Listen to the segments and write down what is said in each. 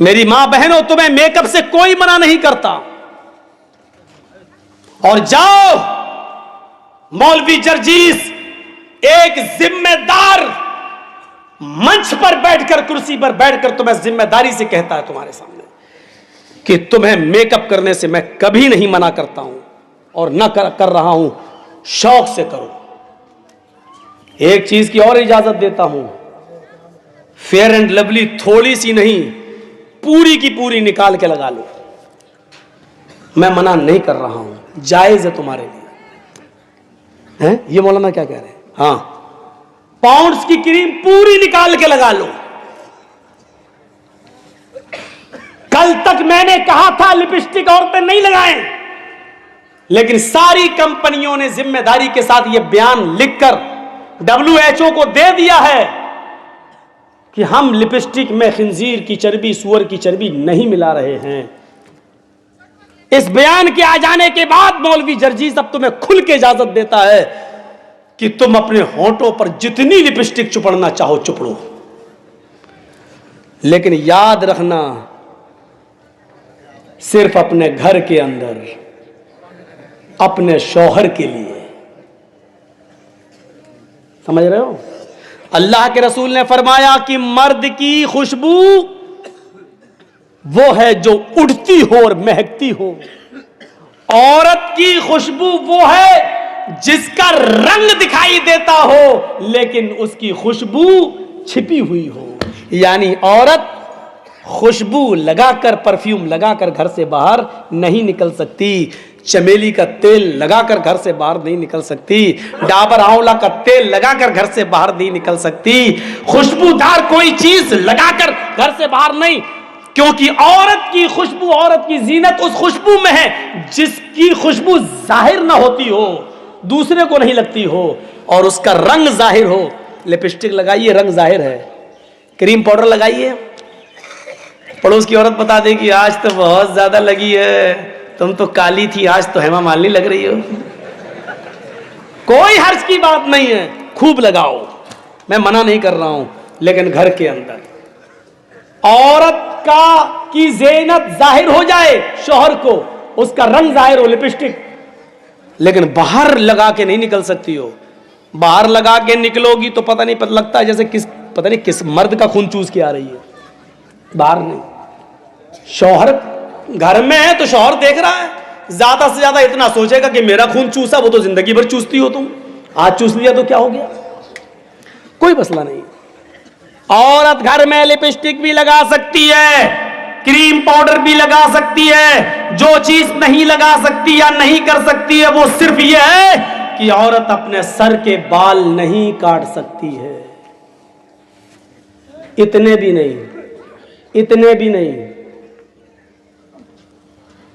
मेरी मां बहनों, तुम्हें मेकअप से कोई मना नहीं करता। और जाओ, मौलवी जर्जीस एक जिम्मेदार मंच पर बैठकर, कुर्सी पर बैठकर तुम्हें जिम्मेदारी से कहता है तुम्हारे सामने कि तुम्हें मेकअप करने से मैं कभी नहीं मना करता हूं और न कर रहा हूं, शौक से करो। एक चीज की और इजाजत देता हूं, फेयर एंड लवली थोड़ी सी नहीं, पूरी की पूरी निकाल के लगा लो। मैं मना नहीं कर रहा हूं, जायज है तुम्हारे लिए। हैं? ये मौलाना क्या कह रहे हैं? हाँ, पाउंड्स की क्रीम पूरी निकाल के लगा लो। कल तक मैंने कहा था लिपस्टिक औरतें नहीं लगाएं, लेकिन सारी कंपनियों ने जिम्मेदारी के साथ यह बयान लिखकर WHO को दे दिया है कि हम लिपस्टिक में खिंजीर की चर्बी, सूअर की चर्बी नहीं मिला रहे हैं। इस बयान के आ जाने के बाद मौलवी जर्जीस अब तुम्हें खुल के इजाजत देता है कि तुम अपने होंठों पर जितनी लिपस्टिक चुपड़ना चाहो चुपड़ो, लेकिन याद रखना, सिर्फ अपने घर के अंदर, अपने शौहर के लिए। समझ रहे हो? अल्लाह के रसूल ने फरमाया कि मर्द की खुशबू वो है जो उड़ती हो और महकती हो, औरत की खुशबू वो है जिसका रंग दिखाई देता हो लेकिन उसकी खुशबू छिपी हुई हो। यानी औरत खुशबू लगाकर, परफ्यूम लगाकर घर से बाहर नहीं निकल सकती, चमेली का तेल लगाकर घर से बाहर नहीं निकल सकती, डाबर आंवला का तेल लगाकर घर से बाहर नहीं निकल सकती, खुशबूदार कोई चीज लगाकर घर से बाहर नहीं, क्योंकि औरत की खुशबू, औरत की जीनत उस खुशबू में है जिसकी खुशबू जाहिर ना होती हो, दूसरे को नहीं लगती हो और उसका रंग जाहिर हो। लिपस्टिक लगाइए, रंग जाहिर है। क्रीम पाउडर लगाइए, पड़ोस की औरत बता देगी आज तो बहुत ज्यादा लगी है, तुम तो काली थी, आज तो हेमा मालिनी लग रही हो। कोई हर्ज की बात नहीं है, खूब लगाओ, मैं मना नहीं कर रहा हूं, लेकिन घर के अंदर औरत की ज़ीनत जाहिर हो जाए, शौहर को उसका रंग जाहिर हो, लिपस्टिक, लेकिन बाहर लगा के नहीं निकल सकती हो। बाहर लगा के निकलोगी तो पता नहीं, पता लगता है जैसे पता नहीं किस मर्द का खून चूस के आ रही है, बाहर नहीं। शौहर घर में है तो शौहर देख रहा है, ज्यादा से ज्यादा इतना सोचेगा कि मेरा खून चूसा, वो तो जिंदगी भर चूसती हो तुम, आज चूस लिया तो क्या हो गया, कोई मसला नहीं। औरत घर में लिपस्टिक भी लगा सकती है, क्रीम पाउडर भी लगा सकती है। जो चीज नहीं लगा सकती या नहीं कर सकती है वो सिर्फ ये है कि औरत अपने सर के बाल नहीं काट सकती है। इतने भी नहीं, इतने भी नहीं।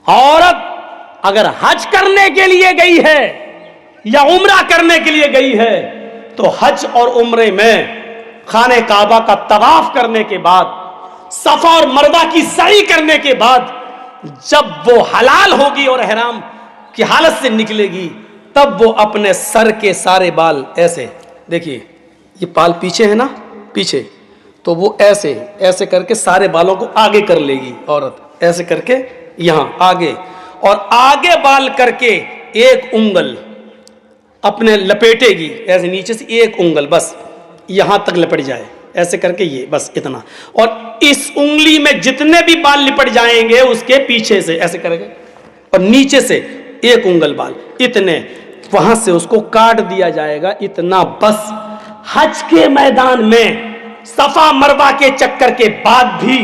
औरत अगर हज करने के लिए गई है या उम्रा करने के लिए गई है तो हज और उम्रे में खाने काबा का तवाफ करने के बाद, सफा और मरवा की सई करने के बाद, जब वो हलाल होगी और ihram की हालत से निकलेगी, तब वो अपने सर के सारे बाल ऐसे, देखिए ये बाल पीछे है ना, पीछे, तो वो ऐसे ऐसे करके सारे बालों को आगे कर लेगी औरत, ऐसे करके यहां आगे, और आगे बाल करके एक उंगल अपने लपेटेगी ऐसे नीचे से, एक उंगल बस यहां तक लिपट जाए, ऐसे करके ये बस इतना, और इस उंगली में जितने भी बाल लिपट जाएंगे उसके पीछे से ऐसे करके, और नीचे से एक उंगल बाल, इतने वहां से उसको काट दिया जाएगा, इतना बस। हज के मैदान में सफा मरवा के चक्कर के बाद भी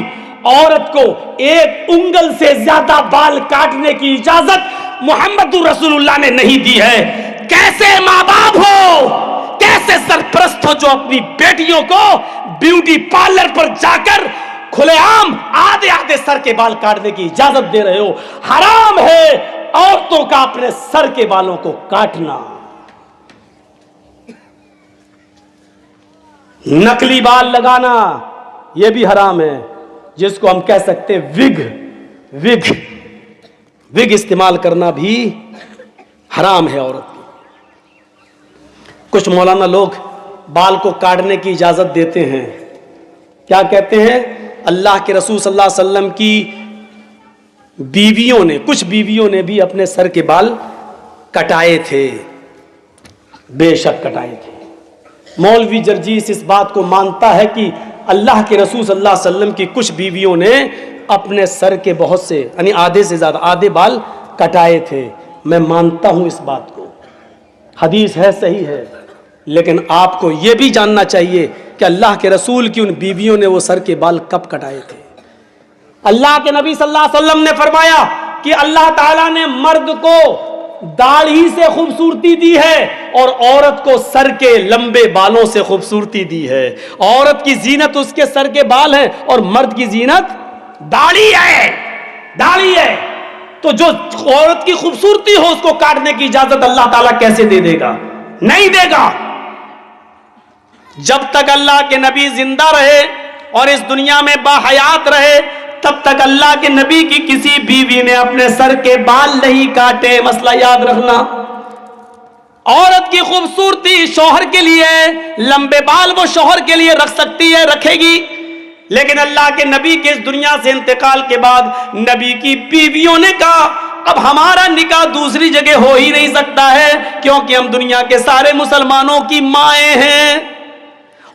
औरत को एक उंगल से ज्यादा बाल काटने की इजाजत मोहम्मद रसूलुल्लाह ने नहीं दी है। कैसे माँ बाप हो, कैसे सरप्रस्त हो जो अपनी बेटियों को ब्यूटी पार्लर पर जाकर खुलेआम आधे आधे सर के बाल काटने की इजाजत दे रहे हो। हराम है औरतों का अपने सर के बालों को काटना। नकली बाल लगाना यह भी हराम है, जिसको हम कह सकते विग इस्तेमाल करना भी हराम है औरत की। कुछ मौलाना लोग बाल को काटने की इजाजत देते हैं, क्या कहते हैं अल्लाह के रसूल सल्लल्लाहु अलैहि वसल्लम की बीवियों ने, कुछ बीवियों ने भी अपने सर के बाल कटाए थे, बेशक कटाए थे। मौलवी जर्जीस इस बात को मानता है कि अल्लाह के रसूल सल्लल्लाहु अलैहि वसल्लम की कुछ बीवियों ने अपने सर के बहुत से यानी आधे से ज्यादा आधे बाल कटाए थे। मैं मानता हूं इस बात को, हदीस है, सही है, लेकिन आपको यह भी जानना चाहिए कि अल्लाह के रसूल की उन बीवियों ने वो सर के बाल कब कटाए थे। अल्लाह के नबी सल्लल्लाहु अलैहि वसल्लम ने फरमाया कि अल्लाह ताला ने मर्द को दाढ़ी से खूबसूरती दी है और औरत को सर के लंबे बालों से खूबसूरती दी है। औरत की जीनत उसके सर के बाल है और मर्द की जीनत दाढ़ी है, दाढ़ी है। तो जो औरत की खूबसूरती हो उसको काटने की इजाजत अल्लाह ताला कैसे दे देगा? नहीं देगा। जब तक अल्लाह के नबी जिंदा रहे और इस दुनिया में बाहयात रहे तब तक अल्लाह के नबी की किसी बीवी ने अपने सर के बाल नहीं काटे। मसला याद रखना, औरत की खूबसूरती शौहर के लिए, लंबे बाल वो शौहर के लिए रख सकती है, रखेगी, लेकिन अल्लाह के नबी के इस दुनिया से इंतकाल के बाद नबी की बीवियों ने कहा अब हमारा निकाह दूसरी जगह हो ही नहीं सकता है, क्योंकि हम दुनिया के सारे मुसलमानों की माएं हैं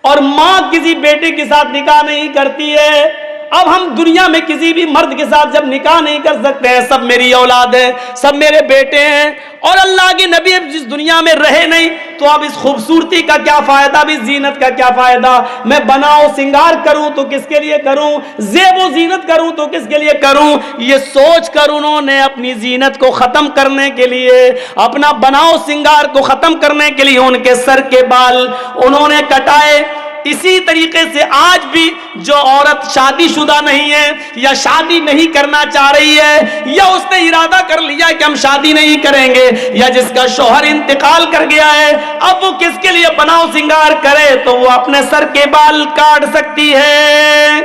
और मां किसी बेटे के साथ निकाह नहीं करती है। अब हम दुनिया में किसी भी मर्द के साथ जब निकाह नहीं कर सकते हैं, सब मेरी औलाद है, सब मेरे बेटे हैं और अल्लाह के नबी अब जिस दुनिया में रहे नहीं, तो अब इस खूबसूरती का क्या फायदा, भी जीनत का क्या फायदा? मैं बनाओ सिंगार करूं तो किसके लिए करूं, ज़ेबो जीनत करूं तो किसके लिए करूं? ये सोच कर उन्होंने अपनी जीनत को खत्म करने के लिए, अपना बनाओ सिंगार को खत्म करने के लिए उनके सर के बाल उन्होंने कटाए। इसी तरीके से आज भी जो औरत शादीशुदा नहीं है या शादी नहीं करना चाह रही है या उसने इरादा कर लिया कि हम शादी नहीं करेंगे, या जिसका शौहर इंतकाल कर गया है, अब वो किसके लिए बनाओ सिंगार करे? तो वो अपने सर के बाल काट सकती है।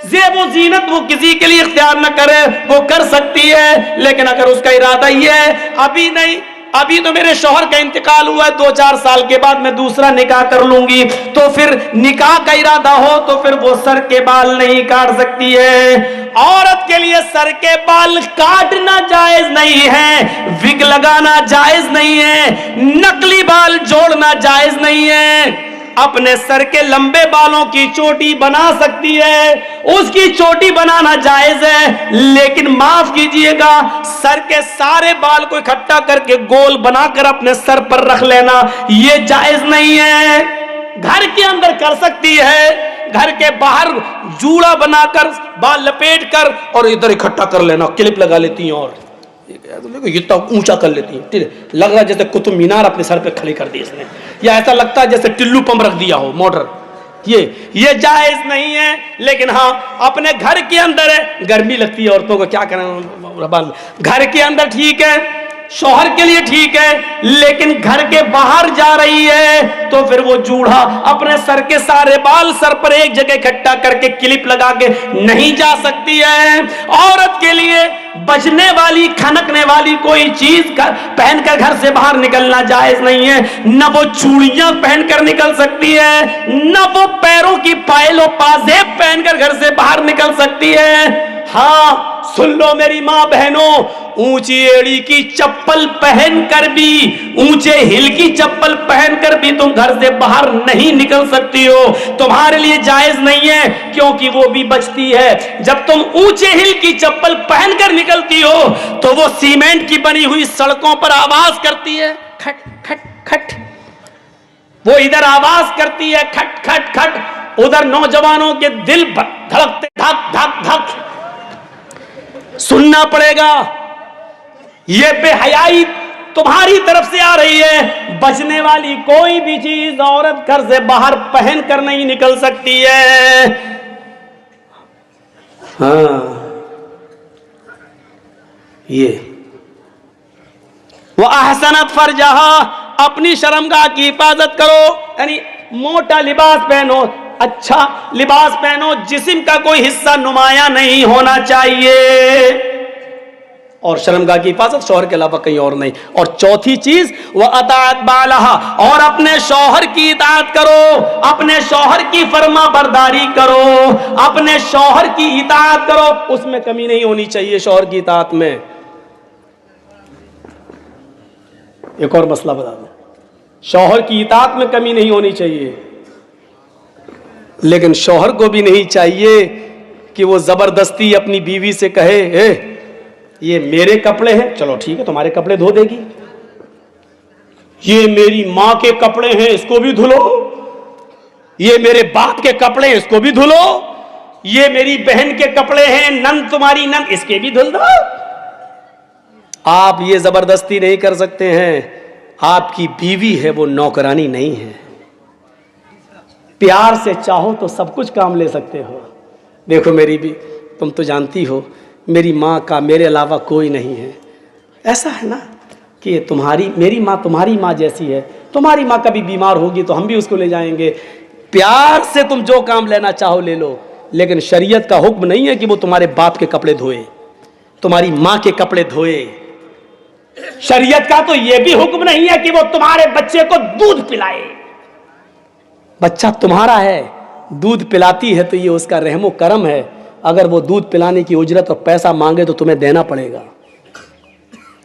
ज़ेबो जीनत वो किसी के लिए इख्तियार न करे, वो कर सकती है, लेकिन अगर उसका इरादा ये है अभी नहीं, अभी तो मेरे शौहर का इंतकाल हुआ है, 2-4 साल के बाद मैं दूसरा निकाह कर लूंगी, तो फिर निकाह का इरादा हो तो फिर वो सर के बाल नहीं काट सकती है। औरत के लिए सर के बाल काटना जायज नहीं है, विग लगाना जायज नहीं है, नकली बाल जोड़ना जायज नहीं है। अपने सर के लंबे बालों की चोटी बना सकती है, उसकी चोटी बनाना जायज है, लेकिन माफ कीजिएगा सर के सारे बाल को इकट्ठा करके गोल बनाकर अपने सर पर रख लेना ये जायज नहीं है। घर के अंदर कर सकती है, घर के बाहर जूड़ा बनाकर बाल लपेट कर और इधर इकट्ठा कर लेना, क्लिप लगा लेती हैं और इतना ऊंचा कर लेती है, लग रहा है जैसे कुतुब मीनार अपने सर पे खड़ी कर दी इसने, या ऐसा लगता है जैसे टिल्लू पंप रख दिया हो मोटर। ये जायज नहीं है। लेकिन हाँ अपने घर के अंदर है, गर्मी लगती है औरतों को, क्या करें, घर के अंदर ठीक है, शौहर के लिए ठीक है, लेकिन घर के बाहर जा रही है तो फिर वो जूड़ा अपने सर के सारे बाल सर पर एक जगह इकट्ठा करके क्लिप लगा के नहीं जा सकती है। औरत के लिए बजने वाली, खनकने वाली कोई चीज पहनकर घर से बाहर निकलना जायज नहीं है। न वो चूड़ियां पहनकर निकल सकती है, न वो पैरों की पायलों पाजेब पहनकर घर से बाहर निकल सकती है। हाँ सुन लो मेरी माँ बहनों, ऊंची एड़ी की चप्पल पहनकर भी, ऊंचे हिल की चप्पल पहनकर भी तुम घर से बाहर नहीं निकल सकती हो, तुम्हारे लिए जायज नहीं है, क्योंकि वो भी बचती है। जब तुम ऊंचे हिल की चप्पल पहनकर निकलती हो तो वो सीमेंट की बनी हुई सड़कों पर आवाज करती है, खट खट खट, वो इधर आवाज करती है खट खट खट, उधर नौजवानों के दिल धड़कते धक धक धक, सुनना पड़ेगा। ये बेहयाई तुम्हारी तरफ से आ रही है। बचने वाली कोई भी चीज औरत घर से बाहर पहन कर नहीं निकल सकती है। हाँ ये वो अहसनत फरजहा, अपनी शर्मगाह की हिफाजत करो, यानी मोटा लिबास पहनो, अच्छा लिबास पहनो, जिस्म का कोई हिस्सा नुमाया नहीं होना चाहिए। और शर्मगाह की हिफाजत शौहर के अलावा कहीं और नहीं। और चौथी चीज वह अताअत बालहा, और अपने शौहर की इताअत करो, अपने शौहर की फर्मा बरदारी करो, अपने शौहर की इताअत करो, उसमें कमी नहीं होनी चाहिए शौहर की इताअत में। एक और मसला बता दो, शौहर की इताअत में कमी नहीं होनी चाहिए, लेकिन शौहर को भी नहीं चाहिए कि वो जबरदस्ती अपनी बीवी से कहे ये मेरे कपड़े हैं, चलो ठीक है तुम्हारे कपड़े धो देगी, ये मेरी मां के कपड़े हैं इसको भी धुलो, ये मेरे बाप के कपड़े हैं इसको भी धुलो, ये मेरी बहन के कपड़े हैं, नंद तुम्हारी नंद इसके भी धुल दो। आप ये जबरदस्ती नहीं कर सकते हैं, आपकी बीवी है वो नौकरानी नहीं है। प्यार से चाहो तो सब कुछ काम ले सकते हो। देखो मेरी भी, तुम तो जानती हो मेरी माँ का मेरे अलावा कोई नहीं है। ऐसा है ना कि मेरी माँ तुम्हारी माँ जैसी है, तुम्हारी माँ कभी बीमार होगी तो हम भी उसको ले जाएंगे। प्यार से तुम जो काम लेना चाहो ले लो, लेकिन शरीयत का हुक्म नहीं है कि वो तुम्हारे बाप के कपड़े धोए, तुम्हारी माँ के कपड़े धोए। शरीयत का तो यह भी हुक्म नहीं है कि वो तुम्हारे बच्चे को दूध पिलाए। बच्चा तुम्हारा है, दूध पिलाती है तो ये उसका रहमो करम है। अगर वो दूध पिलाने की उजरत और पैसा मांगे तो तुम्हें देना पड़ेगा।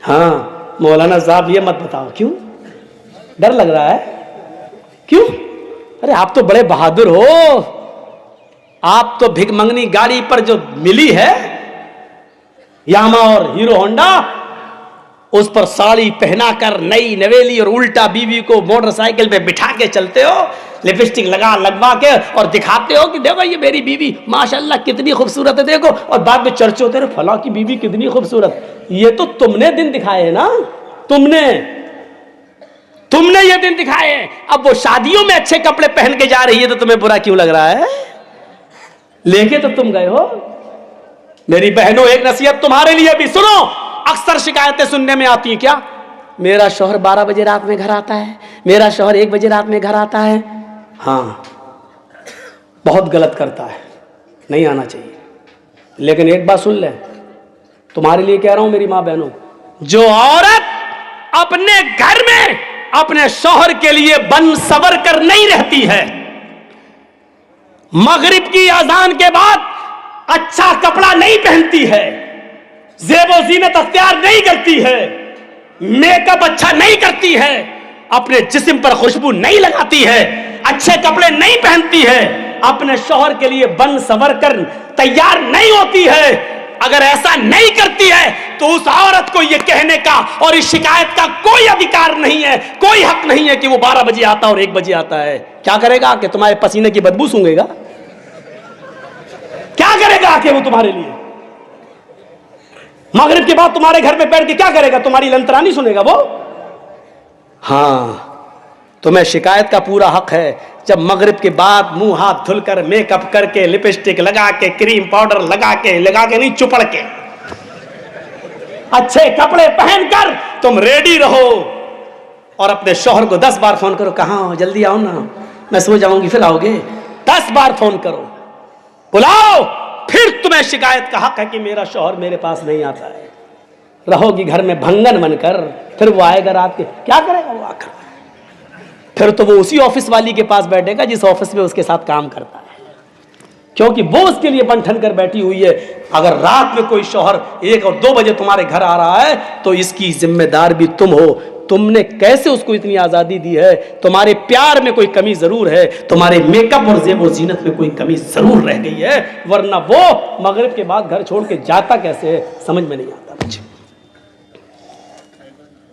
हाँ मौलाना साहब ये मत बताओ, क्यों डर लग रहा है? क्यों? अरे आप तो बड़े बहादुर हो, आप तो भिखमंगनी गाड़ी पर जो मिली है यामा और हीरो होंडा, उस पर साड़ी पहनाकर नई नवेली और उल्टा बीवी को मोटरसाइकिल पे बिठा के चलते हो, लिपस्टिक लगवा के और दिखाते हो कि देखो ये मेरी बीवी माशाल्लाह कितनी खूबसूरत है देखो, और बाद में चर्चे होते रहे फला की बीवी कितनी खूबसूरत। ये तो तुमने दिन दिखाए हैं ना, तुमने ये दिन दिखाए हैं। अब वो शादियों में अच्छे कपड़े पहन के जा रही है तो तुम्हें बुरा क्यों लग रहा है? लेके तो तुम गए हो। मेरी बहनों एक नसीहत तुम्हारे लिए भी सुनो, अक्सर शिकायतें सुनने में आती है, क्या मेरा शौहर 12 बजे रात में घर आता है, मेरा शौहर 1 बजे रात में घर आता है। हाँ बहुत गलत करता है, नहीं आना चाहिए। लेकिन एक बात सुन ले, तुम्हारे लिए कह रहा हूं मेरी मां बहनों, जो औरत अपने घर में अपने शौहर के लिए बन सवर कर नहीं रहती है, मगरिब की अजान के बाद अच्छा कपड़ा नहीं पहनती है, ज़ेबो ज़ीनत अख्तियार नहीं करती है, मेकअप अच्छा नहीं करती है, अपने जिस्म पर खुशबू नहीं लगाती है, अच्छे कपड़े नहीं पहनती है, अपने शौहर के लिए बन सवर कर तैयार नहीं होती है, अगर ऐसा नहीं करती है तो उस औरत को यह कहने का और इस शिकायत का कोई अधिकार नहीं है, कोई हक नहीं है कि वो 12 बजे आता और 1 बजे आता है। क्या करेगा कि तुम्हारे पसीने की बदबू सूंघेगा? क्या करेगा कि वो तुम्हारे लिए? मगरिब के बाद तुम्हारे घर में बैठ के क्या करेगा? तुम्हारी लंतरानी सुनेगा वो? हाँ तुम्हें शिकायत का पूरा हक है। जब मगरिब के बाद मुंह हाथ धुलकर मेकअप करके लिपस्टिक लगा के क्रीम पाउडर लगा के नहीं चुपड़ के अच्छे कपड़े पहनकर तुम रेडी रहो और अपने शौहर को 10 बार फोन करो, कहाँ हो, जल्दी आओ ना, मैं सो जाऊंगी फिर आओगे। 10 बार फोन करो, बुलाओ, फिर तुम्हें शिकायत का हक है कि मेरा शौहर मेरे पास नहीं आता है। रहोगी घर में भंगन बनकर, फिर वो आएगा रात के, क्या करेगा वो आकर? फिर तो वो उसी ऑफिस वाली के पास बैठेगा जिस ऑफिस में उसके साथ काम करता है, क्योंकि वो उसके लिए बंठन कर बैठी हुई है। अगर रात में कोई शौहर 1 और 2 बजे तुम्हारे घर आ रहा है तो इसकी जिम्मेदार भी तुम हो। तुमने कैसे उसको इतनी आजादी दी है? तुम्हारे प्यार में कोई कमी जरूर है, तुम्हारे मेकअप और ज़ेब और जीनत में कोई कमी जरूर रह गई है, वरना वो मगरिब के बाद घर छोड़ के जाता कैसे है समझ में नहीं आता मुझे।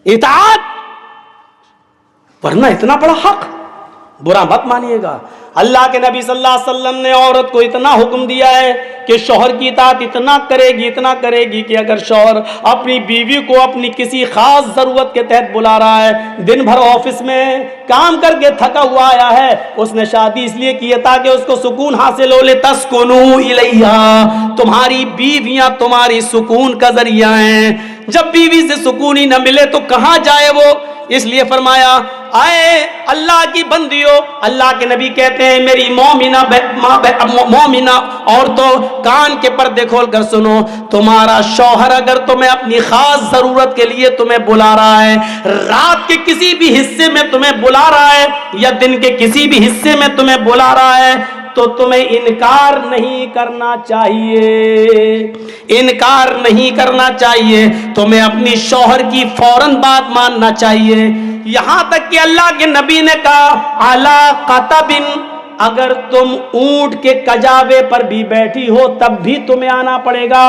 इताअत, वरना इतना बड़ा हक, बुरा मत मानिएगा। अल्लाह के नबी सल्लल्लाहु अलैहि वसल्लम ने औरत को इतना हुक्म दिया है कि शौहर की इताअत इतना करेगी कि अगर शौहर अपनी बीवी को अपनी किसी खास जरूरत के तहत बुला रहा है, दिन भर ऑफिस में काम करके थका हुआ आया है, उसने शादी इसलिए की है ताकि उसको सुकून हासिल हो ले, तस्कुनू इलैहा, तुम्हारी बीवियां तुम्हारी सुकून का जरिया हैं। जब बीवी से सुकून ही न मिले तो कहां जाए वो। इसलिए फरमाया, आए अल्लाह की बंदियों, अल्लाह के नबी कहते हैं मेरी मोमिना औरतों, कान के पर्दे खोल कर सुनो, तुम्हारा शौहर अगर तुम्हें अपनी खास जरूरत के लिए तुम्हें बुला रहा है, रात के किसी भी हिस्से में तुम्हें बुला रहा है या दिन के किसी भी हिस्से में तुम्हें बुला रहा है, तो तुम्हें इनकार नहीं करना चाहिए, इनकार नहीं करना चाहिए, तुम्हें अपनी शौहर की फौरन बात मानना चाहिए। यहां तक कि अल्लाह के नबी ने कहा, अला कतबिन, अगर तुम ऊंट के कजावे पर भी बैठी हो तब भी तुम्हें आना पड़ेगा।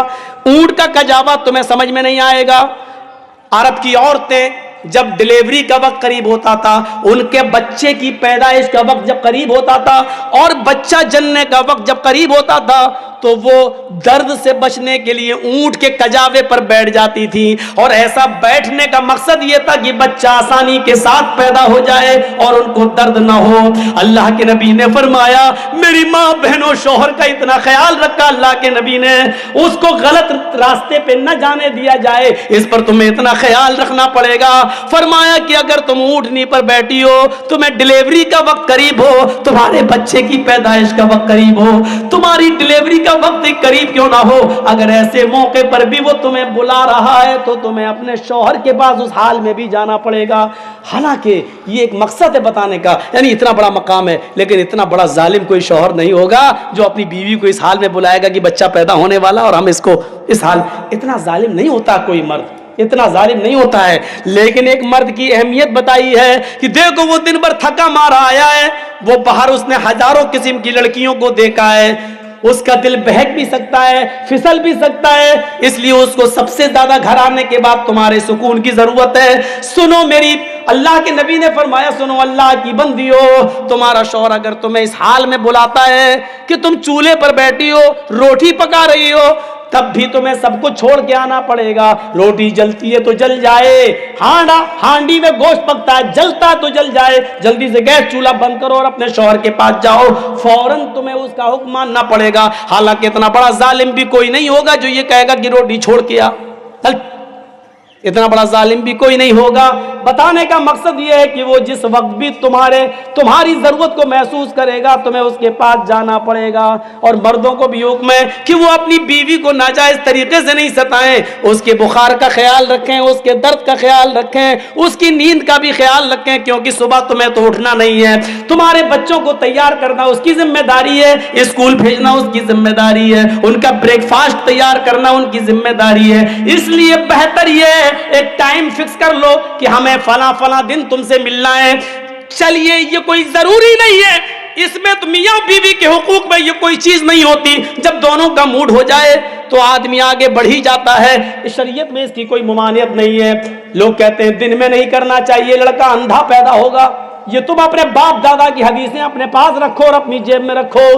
ऊंट का कजावा तुम्हें समझ में नहीं आएगा। अरब की औरतें जब डिलीवरी का वक्त करीब होता था, उनके बच्चे की पैदाइश का वक्त जब करीब होता था और बच्चा जन्नने का वक्त जब करीब होता था, तो वो दर्द से बचने के लिए ऊंट के कजावे पर बैठ जाती थी। और ऐसा बैठने का मकसद ये था कि बच्चा आसानी के साथ पैदा हो जाए और उनको दर्द ना हो। अल्लाह के नबी ने फरमाया, मेरी माँ बहनों, शौहर का इतना ख्याल रखा अल्लाह के नबी ने, उसको गलत रास्ते पे न जाने दिया जाए, इस पर तुम्हें इतना ख्याल रखना पड़ेगा। फरमाया कि अगर तुम ऊंटनी पर बैठी हो, तुम्हें डिलीवरी का वक्त करीब हो, तुम्हारे बच्चे की पैदाइश का वक्त करीब हो, तुम्हारी डिलीवरी का वक्त करीब क्यों ना हो, अगर ऐसे मौके पर भी वो तुम्हें बुला रहा है तो तुम्हें अपने शौहर के पास उस हाल में भी जाना पड़ेगा। हालांकि ये एक मकसद है बताने का, यानी इतना बड़ा मकाम है, लेकिन इतना बड़ा जालिम कोई शौहर नहीं होगा जो अपनी बीवी को इस हाल में बुलाएगा कि बच्चा पैदा होने वाला और हम इसको इस हाल। इतना जालिम नहीं होता कोई मर्द, इतना जालिम नहीं होता है। लेकिन एक मर्द की अहमियत बताई है कि देखो वो दिन भर थका मारा आया है, वो बाहर उसने हजारों किस्म की लड़कियों को देखा है, उसका दिल बहक भी सकता है, फिसल भी सकता है, इसलिए उसको सबसे ज्यादा घर आने के बाद तुम्हारे सुकून की जरूरत है। सुनो मेरी, अल्लाह के नबी ने फरमाया, सुनो अल्लाह की बंदियो, तुम्हारा शौहर अगर तुम्हें इस हाल में बुलाता है कि तुम चूल्हे पर बैठी हो, रोटी पका रही हो, तब भी तुम्हें सब कुछ छोड़ के आना पड़ेगा। रोटी जलती है तो जल जाए, हांडी में गोश्त पकता है, जलता तो जल जाए, जल्दी से गैस चूल्हा बंद करो और अपने शौहर के पास जाओ, फौरन तुम्हें उसका हुक्म मानना पड़ेगा। हालांकि इतना बड़ा जालिम भी कोई नहीं होगा जो ये कहेगा कि रोटी छोड़ के आ, इतना बड़ा जालिम भी कोई नहीं होगा। बताने का मकसद यह है कि वो जिस वक्त भी तुम्हारी जरूरत को महसूस करेगा, तुम्हें उसके पास जाना पड़ेगा। और मर्दों को भी हुक्म है कि वो अपनी बीवी को नाजायज तरीके से नहीं सताएं, उसके बुखार का ख्याल रखें, उसके दर्द का ख्याल रखें, उसकी नींद का भी ख्याल रखें, क्योंकि सुबह तुम्हें तो उठना नहीं है, तुम्हारे बच्चों को तैयार करना उसकी जिम्मेदारी है, स्कूल भेजना उसकी जिम्मेदारी है, उनका ब्रेकफास्ट तैयार करना उनकी जिम्मेदारी है। इसलिए बेहतर यह एक टाइम फिक्स कर लो कि हमें फला दिन तुमसे मिलना है। चलिए, ये कोई जरूरी नहीं है, इसमें तो मियां बीवी के हुकूक में ये कोई चीज नहीं होती। जब दोनों का मूड हो जाए तो आदमी आगे बढ़ ही जाता है, शरीयत में इसकी कोई मुमानियत नहीं है। लोग कहते हैं दिन में नहीं करना चाहिए, लड़का अंधा पैदा होगा। ये तुम अपने बाप दादा की हदीसें अपने पास रखो और अपनी जेब में रखो।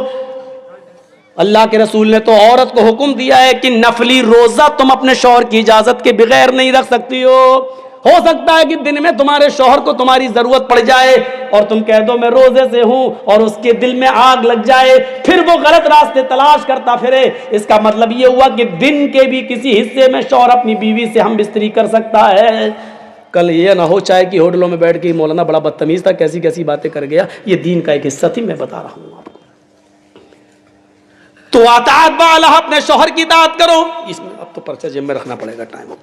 अल्लाह के रसूल ने तो औरत को हुक्म दिया है कि नफली रोजा तुम अपने शौहर की इजाजत के बगैर नहीं रख सकती हो सकता है कि दिन में तुम्हारे शौहर को तुम्हारी जरूरत पड़ जाए और तुम कह दो मैं रोजे से हूं, और उसके दिल में आग लग जाए, फिर वो गलत रास्ते तलाश करता फिरे। इसका मतलब ये हुआ कि दिन के भी किसी हिस्से में शौहर अपनी बीवी से हम बिस्तरी कर सकता है। कल ये ना हो चाहे कि होटलों में बैठ के मौलाना बड़ा बदतमीज था, कैसी कैसी बातें कर गया। ये दीन का एक हिस्सा थी, मैं बता रहा हूं आपको। तो अताअत बाला, अपने शौहर की इताअत करो। इसमें अब तो पर्चा जेब में रखना पड़ेगा, टाइम।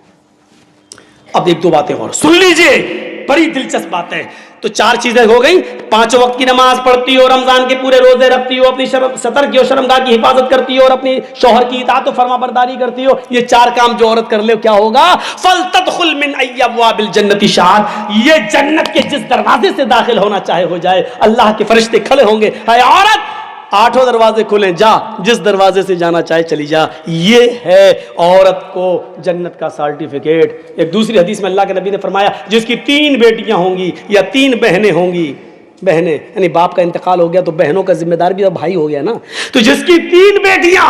अब एक दो बातें और सुन लीजिए, बड़ी दिलचस्प बात है। तो चार चीजें हो गई, 5 वक्त की नमाज पढ़ती हो, रमजान के पूरे रोजे रखती हो, अपनी सतर की और शर्मगाह की हिफाजत करती हो और अपनी शौहर की इताअत और फरमाबरदारी करती हो। ये 4 काम जो औरत कर ले क्या होगा? फलतदखुल मिन अय्यि अब्वाबिल जन्नति शाअत, ये जन्नत के जिस दरवाजे से दाखिल होना चाहे हो जाए। अल्लाह के फरिश्ते खड़े होंगे, हाय औरत 8 दरवाजे खुले, जा जिस दरवाजे से जाना चाहे चली जा। ये है औरत को जन्नत का सर्टिफिकेट। एक दूसरी हदीस में अल्लाह के नबी ने फरमाया, जिसकी 3 बेटियां होंगी या 3 बहनें होंगी, बहनें यानी बाप का इंतकाल हो गया तो बहनों का जिम्मेदार भी तो भाई हो गया ना, तो जिसकी 3 बेटियां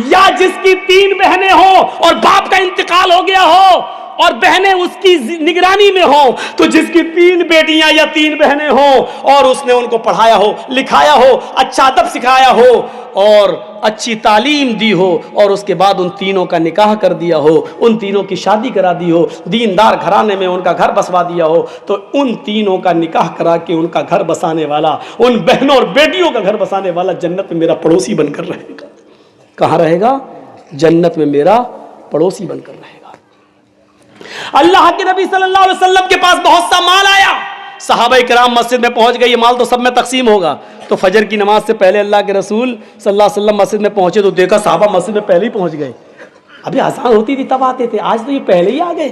या जिसकी 3 बहनें हो और बाप का इंतकाल हो गया हो, और बहनें उसकी निगरानी में हो, तो जिसकी 3 बेटियां या 3 बहनें हो और उसने उनको पढ़ाया हो, लिखाया हो, अच्छा अदब सिखाया हो और अच्छी तालीम दी हो और उसके बाद उन तीनों का निकाह कर दिया हो, उन तीनों की शादी करा दी हो, दीनदार घराने में उनका घर बसवा दिया हो, तो उन तीनों का निकाह करा के उनका घर बसाने वाला, उन बहनों और बेटियों का घर बसाने वाला जन्नत में मेरा पड़ोसी बनकर रहेगा। कहाँ रहेगा? जन्नत में मेरा पड़ोसी बनकर रहेगा। अल्लाह के नबी सल्लल्लाहु अलैहि वसल्लम के पास बहुत सा माल आया, सहाबा किराम मस्जिद में पहुंच गए, ये माल तो सब में तकसीम होगा। तो फजर की नमाज से पहले अल्लाह के रसूल सल्लल्लाहु अलैहि वसल्लम मस्जिद में पहुंचे तो देखा सहाबा मस्जिद में पहले ही पहुंच गए। अभी आसान होती थी तब आते थे, आज तो ये पहले ही आ गए।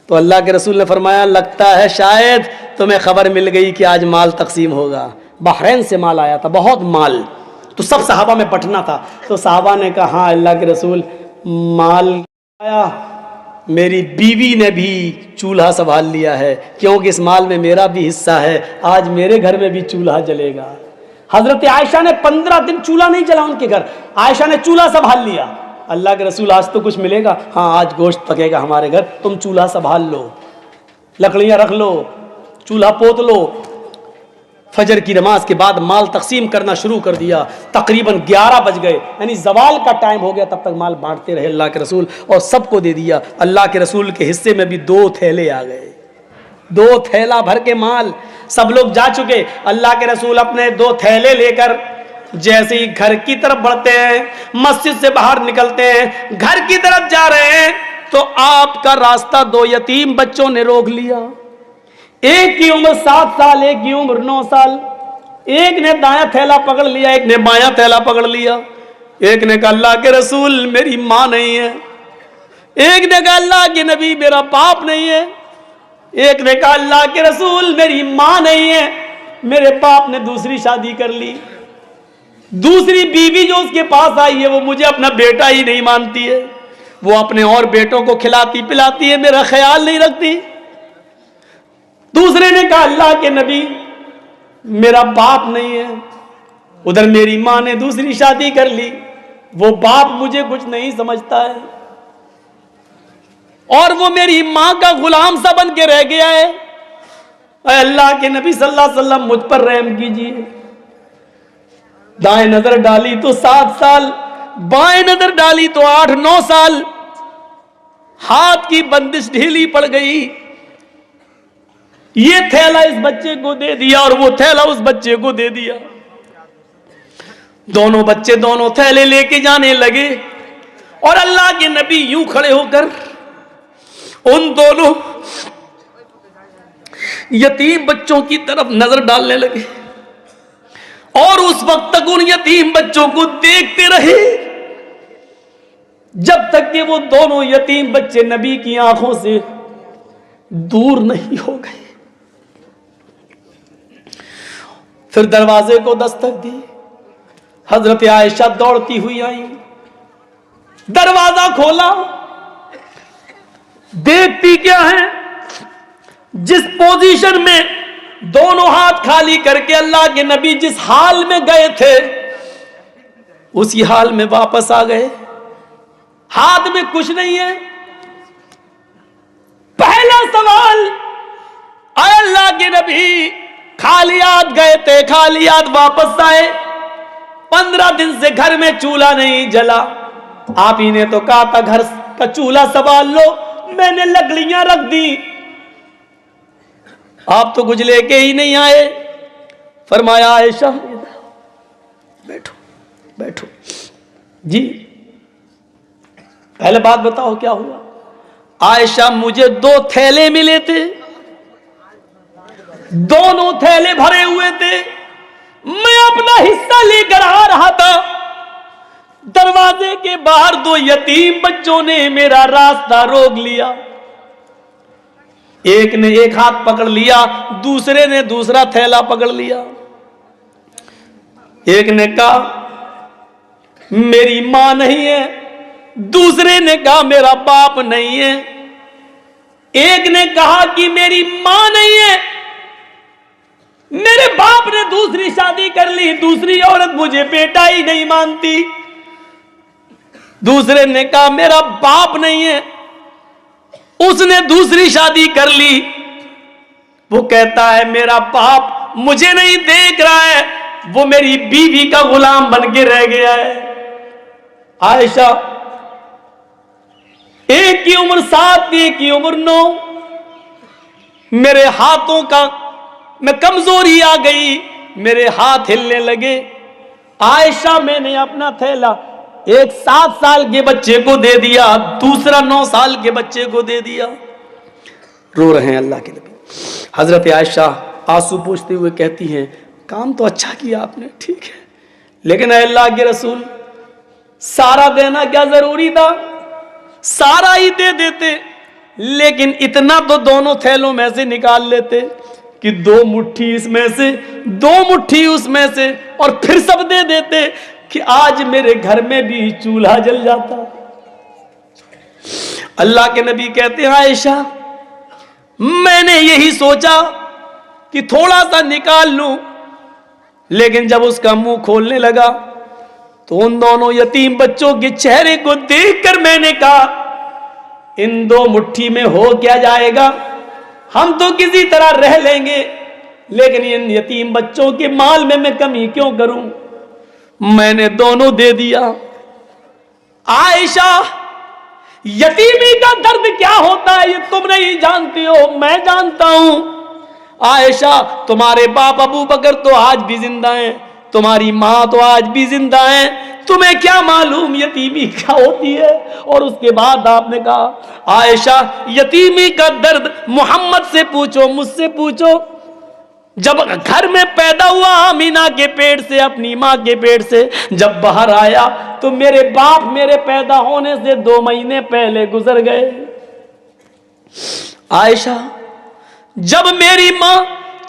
तो अल्लाह के रसूल ने फरमाया, लगता है शायद तुम्हें खबर मिल गई कि आज माल तकसीम होगा। बहरैन से माल आया था, बहुत माल, तो सब सहाबा में बंटना था। तो सहाबा ने कहा, हाँ अल्लाह के रसूल, माल आया, मेरी बीवी ने भी चूल्हा संभाल लिया है, क्योंकि इस माल में मेरा भी हिस्सा है, आज मेरे घर में भी चूल्हा जलेगा। हजरत आयशा ने 15 दिन चूल्हा नहीं जला उनके घर, आयशा ने चूल्हा संभाल लिया। अल्लाह के रसूल, आज तो कुछ मिलेगा? हाँ आज गोश्त पकेगा हमारे घर, तुम चूल्हा संभाल लो, लकड़ियां रख लो, चूल्हा पोत लो। फजर की नमाज के बाद माल तकसीम करना शुरू कर दिया। तकरीबन 11 बज गए, यानी जवाल का टाइम हो गया, तब तक माल बांटते रहे अल्लाह के रसूल और सबको दे दिया। अल्लाह के रसूल के हिस्से में भी 2 थैले आ गए, 2 थैला भर के माल। सब लोग जा चुके, अल्लाह के रसूल अपने 2 थैले लेकर जैसे ही घर की तरफ बढ़ते हैं, मस्जिद से बाहर निकलते हैं, घर की तरफ जा रहे हैं, तो आपका रास्ता 2 यतीम बच्चों ने रोक लिया। एक की उम्र 7 साल, एक की उम्र 9 साल। एक ने दायां थैला पकड़ लिया, एक ने बायां थैला पकड़ लिया। एक ने कहा, अल्लाह के रसूल मेरी मां नहीं है। एक ने कहा, अल्लाह के नबी मेरा बाप नहीं है। एक ने कहा, अल्लाह के रसूल मेरी मां नहीं है, मेरे बाप ने दूसरी शादी कर ली। दूसरी बीवी जो उसके पास आई है वो मुझे अपना बेटा ही नहीं मानती है, वो अपने और बेटों को खिलाती पिलाती है, मेरा ख्याल नहीं रखती। दूसरे ने कहा, अल्लाह के नबी मेरा बाप नहीं है। उधर मेरी मां ने दूसरी शादी कर ली, वो बाप मुझे कुछ नहीं समझता है और वो मेरी मां का गुलाम सा बन के रह गया है। अल्लाह के नबी सल्लल्लाहु अलैहि वसल्लम मुझ पर रहम कीजिए। दाएं नजर डाली तो 7 साल, बाएं नजर डाली तो 8-9 साल। हाथ की बंदिश ढीली पड़ गई। ये थैला इस बच्चे को दे दिया और वो थैला उस बच्चे को दे दिया। दोनों बच्चे दोनों थैले लेके जाने लगे और अल्लाह के नबी यूं खड़े होकर उन दोनों यतीम बच्चों की तरफ नजर डालने लगे और उस वक्त तक उन यतीम बच्चों को देखते रहे जब तक कि वो दोनों यतीम बच्चे नबी की आंखों से दूर नहीं हो गए। फिर दरवाजे को दस्तक दी। हजरत आयशा दौड़ती हुई आई, दरवाजा खोला। देखती क्या है, जिस पोजीशन में दोनों हाथ खाली करके अल्लाह के नबी जिस हाल में गए थे उसी हाल में वापस आ गए। हाथ में कुछ नहीं है। पहला सवाल, आए अल्लाह के नबी खाली हाथ गए थे, खाली हाथ वापस आए। 15 दिन से घर में चूल्हा नहीं जला। आप ही ने तो कहा था घर का चूल्हा संभाल लो, मैंने लकड़ियां रख दी, आप तो कुछ लेके ही नहीं आए। फरमाया, आयशा बैठो बैठो। जी पहले बात बताओ क्या हुआ। आयशा, मुझे 2 थैले मिले थे, दोनों थैले भरे हुए थे, मैं अपना हिस्सा लेकर आ रहा था। दरवाजे के बाहर 2 यतीम बच्चों ने मेरा रास्ता रोक लिया। एक ने एक हाथ पकड़ लिया, दूसरे ने दूसरा थैला पकड़ लिया। एक ने कहा मेरी मां नहीं है, दूसरे ने कहा मेरा बाप नहीं है। एक ने कहा कि मेरी मां नहीं है, मेरे बाप ने दूसरी शादी कर ली, दूसरी औरत मुझे बेटा ही नहीं मानती। दूसरे ने कहा मेरा बाप नहीं है, उसने दूसरी शादी कर ली। वो कहता है मेरा बाप मुझे नहीं देख रहा है, वो मेरी बीवी का गुलाम बन के रह गया है। आयशा, एक की उम्र 7, एक की उम्र 9, मेरे हाथों का में कमजोरी आ गई, मेरे हाथ हिलने लगे। आयशा, मैंने अपना थैला एक 7 साल के बच्चे को दे दिया, दूसरा 9 साल के बच्चे को दे दिया। रो रहे हैं अल्लाह के नबी। हजरत आयशा आंसू पूछते हुए कहती हैं, काम तो अच्छा किया आपने, ठीक है, लेकिन अल्लाह के रसूल सारा देना क्या जरूरी था? सारा ही दे देते, लेकिन इतना तो दोनों थैलों में से निकाल लेते कि 2 मुट्ठी इसमें से 2 मुट्ठी उसमें से, और फिर सब दे देते कि आज मेरे घर में भी चूल्हा जल जाता। अल्लाह के नबी कहते हैं, आयशा मैंने यही सोचा कि थोड़ा सा निकाल लूं, लेकिन जब उसका मुंह खोलने लगा तो उन दोनों यतीम बच्चों के चेहरे को देखकर मैंने कहा, इन 2 मुट्ठी में हो क्या जाएगा, हम तो किसी तरह रह लेंगे, लेकिन इन यतीम बच्चों के माल में मैं कमी क्यों करूं? मैंने दोनों दे दिया। आयशा, यतीमी का दर्द क्या होता है ये तुम नहीं जानती हो, मैं जानता हूं। आयशा, तुम्हारे बाप अबू बकर तो आज भी जिंदा हैं, तुम्हारी माँ तो आज भी जिंदा है, तुम्हें क्या मालूम यतीमी क्या होती है? और उसके बाद आपने कहा, आयशा यतीमी का दर्द मोहम्मद से पूछो, मुझसे पूछो। जब घर में पैदा हुआ आमीना के पेट से, अपनी माँ के पेट से जब बाहर आया तो मेरे बाप मेरे पैदा होने से 2 महीने पहले गुजर गए। आयशा, जब मेरी माँ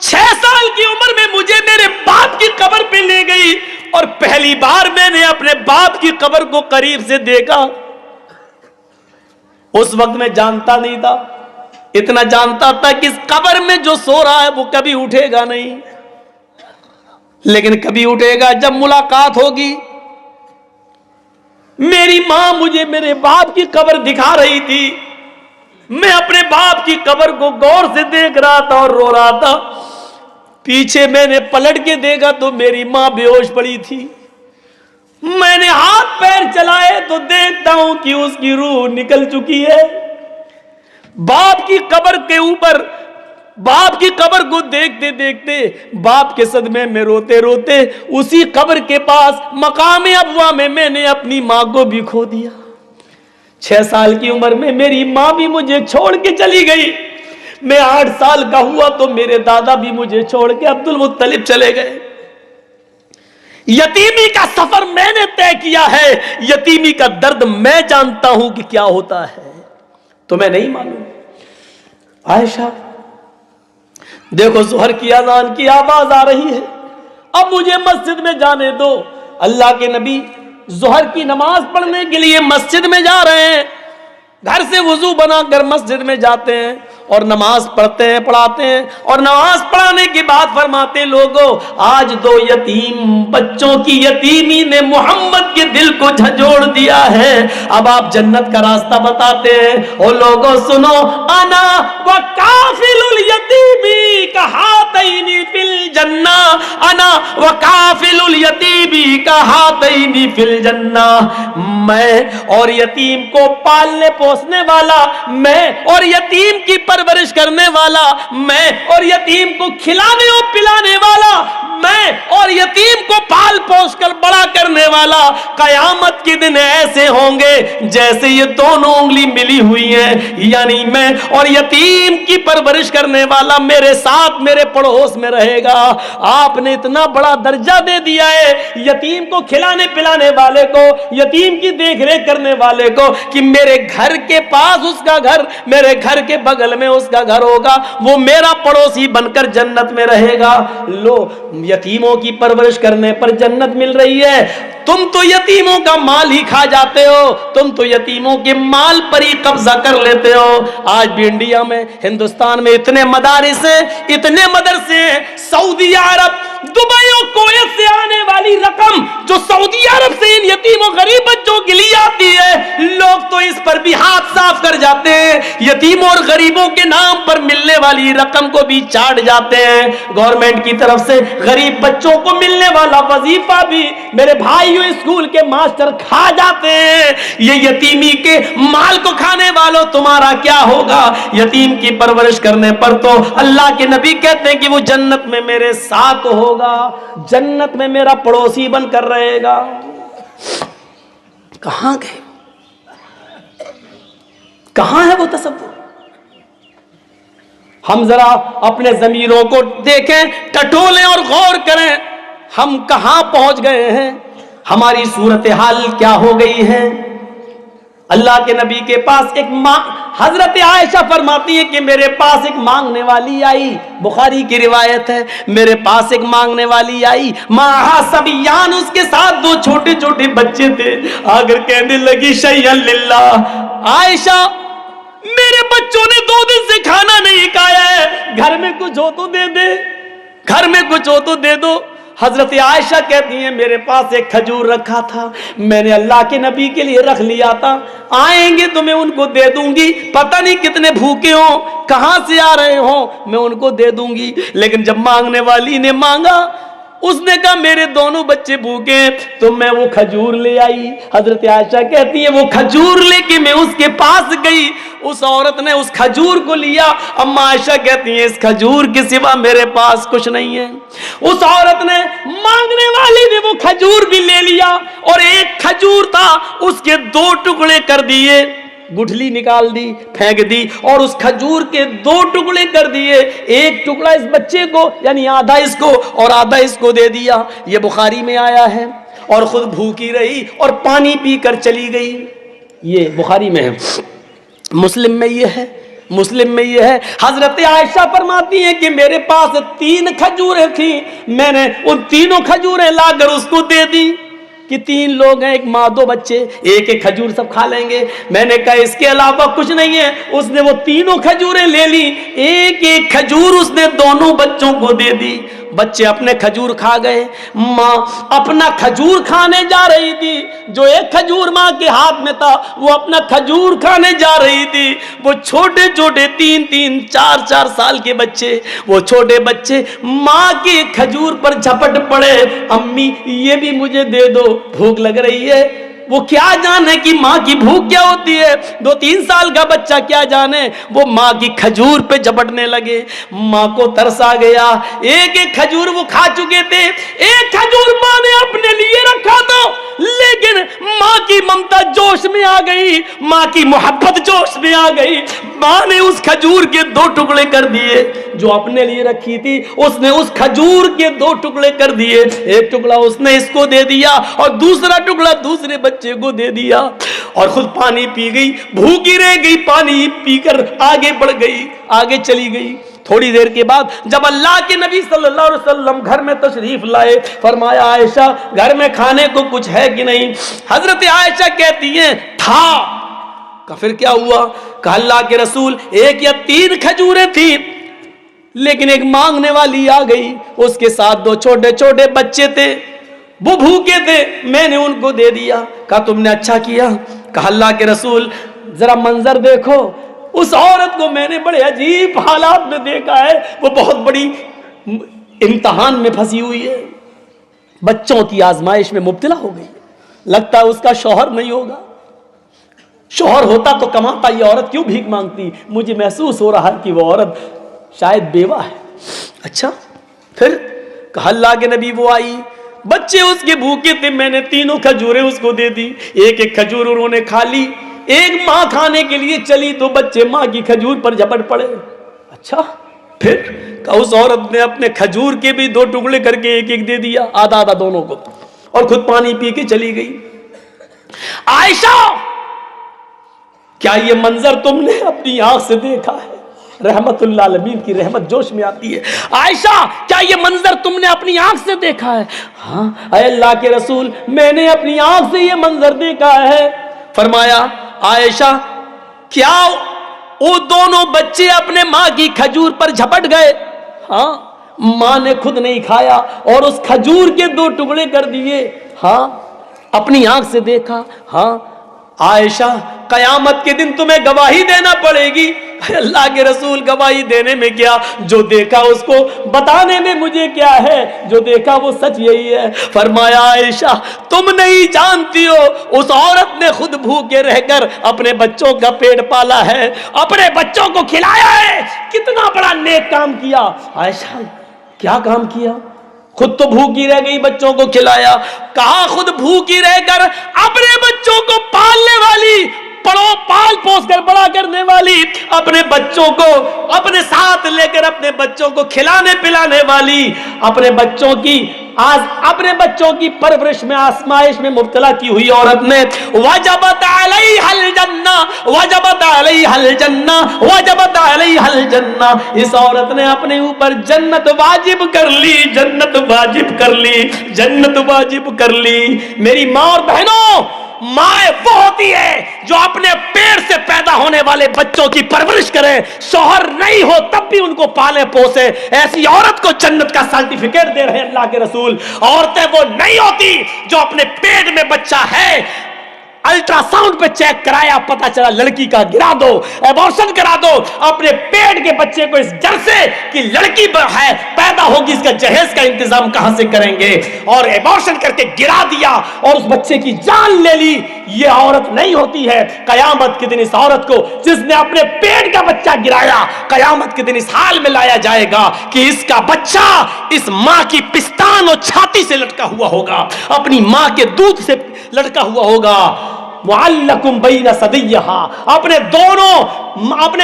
6 साल की उम्र में मुझे मेरे बाप की कब्र पे ले गई और पहली बार मैंने अपने बाप की कब्र को करीब से देखा, उस वक्त मैं जानता नहीं था, इतना जानता था कि इस कब्र में जो सो रहा है वो कभी उठेगा नहीं, लेकिन कभी उठेगा जब मुलाकात होगी। मेरी मां मुझे मेरे बाप की कब्र दिखा रही थी, मैं अपने बाप की कब्र को गौर से देख रहा था और रो रहा था। पीछे मैंने पलट के देखा तो मेरी मां बेहोश पड़ी थी। मैंने हाथ पैर चलाए तो देखता हूं कि उसकी रूह निकल चुकी है। बाप की कब्र के ऊपर, बाप की कब्र को देखते देखते, बाप के सदमे में रोते रोते उसी कब्र के पास मकाम अबवा में मैंने अपनी मां को भी खो दिया। 6 साल की उम्र में मेरी मां भी मुझे छोड़ के चली गई। मैं 8 साल का हुआ तो मेरे दादा भी मुझे छोड़ के अब्दुल मुत्तलिब चले गए। यतीमी का सफर मैंने तय किया है, यतीमी का दर्द मैं जानता हूं कि क्या होता है, तुम्हें नहीं मालूम। आयशा, देखो ज़ोहर की अज़ान की आवाज आ रही है, अब मुझे मस्जिद में जाने दो। अल्लाह के नबी ज़ोहर की नमाज पढ़ने के लिए मस्जिद में जा रहे हैं। घर से वुजू बनाकर मस्जिद में जाते हैं और नमाज पढ़ते हैं, पढ़ाते हैं, और नमाज पढ़ाने के बाद फरमाते, लोगों आज 2 यतीम बच्चों की यतीमी ने मोहम्मद के दिल को झंझोड़ दिया है, अब आप जन्नत का रास्ता बताते हैं। और लोगों सुनो, अना व काफिलुल यतीमी कहातैनी फिल जन्ना, अना व काफिलुल यतीमी कहातैनी फिल जन्ना, मैं और यतीम को पालने पोसने वाला मैं, और यतीम की परवरिश करने वाला मैं, और यतीम को खिलाने और पिलाने वाला मैं, और यतीम को पाल पोस कर बड़ा करने वाला कयामत के दिन ऐसे होंगे जैसे ये दोनों उंगली मिली हुई हैं, यानी मैं और यतीम की परवरिश करने वाला मेरे साथ मेरे पड़ोस में रहेगा। आपने इतना बड़ा दर्जा दे दिया है यतीम को खिलाने पिलाने वाले को, यतीम की देखरेख करने वाले को, कि मेरे घर के पास उसका घर, मेरे घर के बगल में उसका घर होगा, वो मेरा पड़ोसी बनकर जन्नत में रहेगा। लो, यतीमों की परवरिश करने पर जन्नत मिल रही है, तुम तो यतीमों का माल ही खा जाते हो, तुम तो यतीमों के माल पर ही कब्जा कर लेते हो। आज भी इंडिया में, हिंदुस्तान में इतने मदारिस हैं, इतने मदरसे हैं, सऊदी अरब दुबई और कुवैत से आने वाली रकम जो सऊदी अरब से इन यतीम और गरीब बच्चों के लिए आती है, लोग तो इस पर भी हाथ साफ कर जाते हैं, यतीमों और गरीबों के नाम पर मिलने वाली रकम को भी चाट जाते हैं। गवर्नमेंट की तरफ से गरीब बच्चों को मिलने वाला वजीफा भी मेरे भाइयों स्कूल के मास्टर खा जाते हैं। ये यतीमी के माल को खाने वालों, तुम्हारा क्या होगा? यतीम की परवरिश करने पर तो अल्लाह के नबी कहते हैं कि वो जन्नत में मेरे साथ होगा, जन्नत में मेरा पड़ोसी बनकर रहेगा। कहां गए? कहां है वो तसव्वुर? हम जरा अपने ज़मीरों को देखें, टटोलें और गौर करें, हम कहां पहुंच गए हैं, हमारी सूरत हाल क्या हो गई है। अल्लाह के नबी के पास एक हजरत आयशा फरमाती है कि मेरे पास एक मांगने वाली आई, बुखारी की रिवायत है, मेरे पास एक मांगने वाली आई, माहा सबियान, उसके साथ दो छोटे छोटे बच्चे थे। आकर कहने लगी शैय्यन लिल्लाह, आयशा मेरे बच्चों ने 2 दिन से खाना नहीं खाया है, घर में कुछ हो तो दे दे, घर में कुछ हो तो दे दो। हजरत आयशा कहती हैं मेरे पास एक खजूर रखा था, मैंने अल्लाह के नबी के लिए रख लिया था, आएंगे तो मैं उनको दे दूंगी, पता नहीं कितने भूखे हो, कहां से आ रहे हो, मैं उनको दे दूंगी। लेकिन जब मांगने वाली ने मांगा, उसने कहा मेरे दोनों बच्चे भूखे हैं, तो मैं वो खजूर ले आई। हजरत आयशा कहती है वो खजूर लेके मैं उसके पास गई, उस औरत ने उस खजूर को लिया। अम्मा आयशा कहती है इस खजूर के सिवा मेरे पास कुछ नहीं है। उस औरत ने, मांगने वाली ने वो खजूर भी ले लिया, और एक खजूर था उसके 2 टुकड़े कर दिए, गुठली निकाल दी, फेंक दी, और उस खजूर के 2 टुकड़े कर दिए, एक टुकड़ा इस बच्चे को, यानी आधा इसको और आधा इसको दे दिया। ये बुखारी में आया है। और खुद भूखी रही और पानी पीकर चली गई। ये बुखारी में है, मुस्लिम में ये है, मुस्लिम में ये है। हजरत आयशा फरमाती है कि मेरे पास 3 खजूरें थी, मैंने उन तीनों खजूरें लाकर उसको दे दी कि 3 लोग हैं, एक माँ 2 बच्चे, एक एक खजूर सब खा लेंगे। मैंने कहा इसके अलावा कुछ नहीं है। उसने वो तीनों खजूरें ले ली, एक एक खजूर उसने दोनों बच्चों को दे दी। बच्चे अपने खजूर खा गए, माँ अपना खजूर खाने जा रही थी। जो एक खजूर माँ के हाथ में था वो अपना खजूर खाने जा रही थी। वो छोटे छोटे 3-3, 4-4 साल के बच्चे, वो छोटे बच्चे माँ के खजूर पर झपट पड़े, अम्मी ये भी मुझे दे दो, भूख लग रही है। वो क्या जाने कि माँ की भूख क्या होती है, 2-3 साल का बच्चा क्या जाने, वो माँ की खजूर पे झपटने लगे। माँ को तरस आ गया, एक एक खजूर वो खा चुके थे, एक खजूर माँ ने अपने लिए रखा था, लेकिन माँ की ममता जोश में आ गई, माँ की मोहब्बत जोश में आ गई। माँ ने उस खजूर के 2 टुकड़े कर दिए, जो अपने लिए रखी थी उसने उस खजूर के 2 टुकड़े कर दिए। एक टुकड़ा उसने इसको दे दिया और दूसरा टुकड़ा दूसरे बच्चे को दे दिया, और खुद पानी पी गई, भूखी रह गई, पानी पीकर आगे बढ़ गई, आगे चली गई। थोड़ी देर के बाद जब अल्लाह के नबी सल्लल्लाहु अलैहि वसल्लम घर में तशरीफ लाए, फरमाया आयशा घर में खाने को कुछ है कि नहीं। हजरत आयशा कहती हैं था। का फिर क्या हुआ? कहा अल्लाह के रसूल 1 या 3 खजूरें थी, लेकिन एक मांगने वाली आ गई, उसके साथ 2 छोटे छोटे बच्चे थे, वो भूखे थे, मैंने उनको दे दिया। कहा तुमने अच्छा किया। कहा अल्लाह के रसूल जरा मंजर देखो, उस औरत को मैंने बड़े अजीब हालात में देखा है, वो बहुत बड़ी इम्तिहान में फंसी हुई है, बच्चों की आजमाइश में मुब्तला हो गई। लगता है उसका शौहर नहीं होगा, शौहर होता तो कमाता, ये औरत क्यों भीख मांगती? मुझे महसूस हो रहा है कि वो औरत शायद बेवा है। अच्छा, फिर कहा अल्लाह के नबी वो आई, बच्चे उसके भूखे थे, मैंने 3 खजूरें उसको दे दी, एक एक खजूर उन्होंने खा ली। एक माँ खाने के लिए चली तो बच्चे माँ की खजूर पर झपट पड़े। अच्छा, फिर उस औरत ने अपने खजूर के भी 2 टुकड़े करके एक एक दे दिया, आधा आधा दोनों को, और खुद पानी पी के चली गई। आयशा क्या ये मंजर तुमने अपनी आंख से देखा है? रहमतुल्लाह अलमीन की रहमत जोश में आती है। आयशा क्या ये मंजर तुमने अपनी आंख से देखा है? हाँ अल्लाह के रसूल मैंने अपनी आंख से ये मंजर देखा है। फरमाया आयशा क्या वो दोनों बच्चे अपने माँ की खजूर पर झपट गए? हाँ, माँ ने खुद नहीं खाया और उस खजूर के 2 टुकड़े कर दिए। हाँ, अपनी आंख से देखा। हाँ आयशा, कयामत के दिन तुम्हें गवाही देना पड़ेगी। अल्लाह के रसूल, गवाही देने में क्या, जो देखा उसको बताने में मुझे क्या है, जो देखा वो सच यही है। फरमाया आयशा, तुम नहीं जानती हो उस औरत ने खुद भूखे रहकर अपने बच्चों का पेट पाला है, अपने बच्चों को खिलाया है। कितना बड़ा नेक काम किया। आयशा, क्या काम किया? खुद तो भूखी रह गई, बच्चों को खिलाया। कहा खुद भूखी रहकर अपने बच्चों को पालने वाली, पाल पोस कर बड़ा करने वाली, अपने बच्चों को अपने साथ लेकर अपने बच्चों को खिलाने पिलाने वाली, अपने बच्चों की परवरिश में आजमाइश में मुब्तला की हुई औरत ने वजबत अलैहल जन्ना, वजबत अलैहल जन्ना, वजबत अलैहल जन्ना, इस औरत ने अपने ऊपर जन्नत वाजिब कर ली, जन्नत वाजिब कर ली, जन्नत वाजिब कर ली। मेरी माँ और बहनों, माँ वो होती है जो अपने पेट से पैदा होने वाले बच्चों की परवरिश करे, शौहर नहीं हो तब भी उनको पाले पोसे। ऐसी औरत को जन्नत का सर्टिफिकेट दे रहे हैं अल्लाह के रसूल। औरतें वो नहीं होती जो अपने पेट में बच्चा है, अल्ट्रासाउंड पे चेक कराया, पता चला लड़की का, गिरा दो, एबॉर्शन करा दो। अपने पेट के बच्चे को इस डर से कि लड़की है पैदा होगी, इसका जहेज का इंतजाम कहां से करेंगे, और एबॉर्शन करके गिरा दिया और उस बच्चे की जान ले ली। ये औरत नहीं होती है। कयामत के दिन इस औरत को, जिसने अपने पेट का बच्चा गिराया, कयामत के दिन इस हाल में लाया जाएगा कि इसका बच्चा इस मां की पिस्तान और छाती से लटका हुआ होगा, अपनी मां के दूध से लटका हुआ होगा। मुअल्लकुम बैना सदियहा, अपने